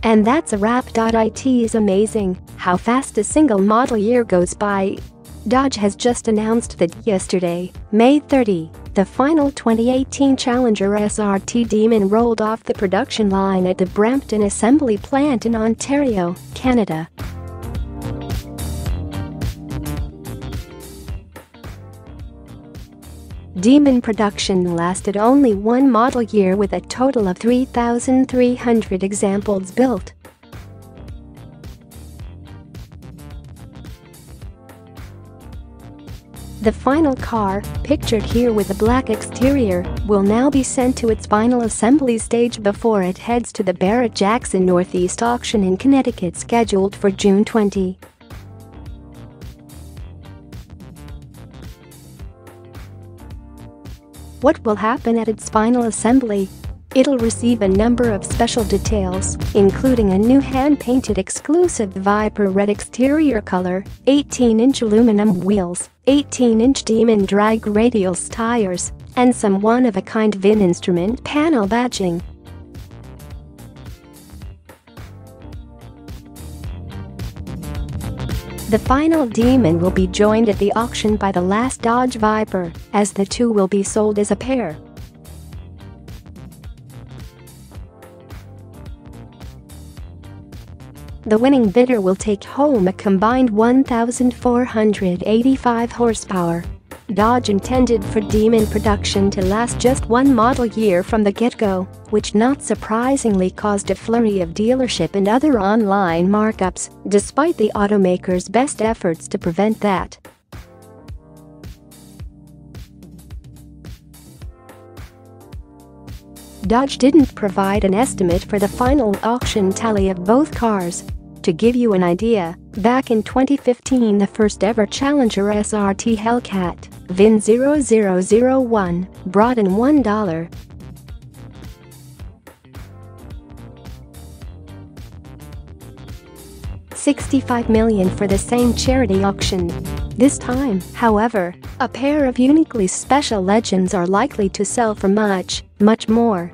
And that's a wrap. It is amazing how fast a single model year goes by. Dodge has just announced that yesterday, May 30, the final 2018 Challenger SRT Demon rolled off the production line at the Brampton Assembly Plant in Ontario, Canada. Demon production lasted only one model year with a total of 3,300 examples built. The final car, pictured here with a black exterior, will now be sent to its final assembly stage before it heads to the Barrett-Jackson Northeast Auction in Connecticut, scheduled for June 20. What will happen at its final assembly? It'll receive a number of special details, including a new hand-painted exclusive Viper red exterior color, 18-inch aluminum wheels, 18-inch Demon drag radials tires, and some one-of-a-kind VIN instrument panel badging. The final Demon will be joined at the auction by the last Dodge Viper, as the two will be sold as a pair. The winning bidder will take home a combined 1,485 horsepower. Dodge intended for Demon production to last just one model year from the get-go, which not surprisingly caused a flurry of dealership and other online markups, despite the automaker's best efforts to prevent that. Dodge didn't provide an estimate for the final auction tally of both cars. To give you an idea, back in 2015 the first ever Challenger SRT Hellcat, VIN 0001, brought in $1. $65 million for the same charity auction. This time, however, a pair of uniquely special legends are likely to sell for much more.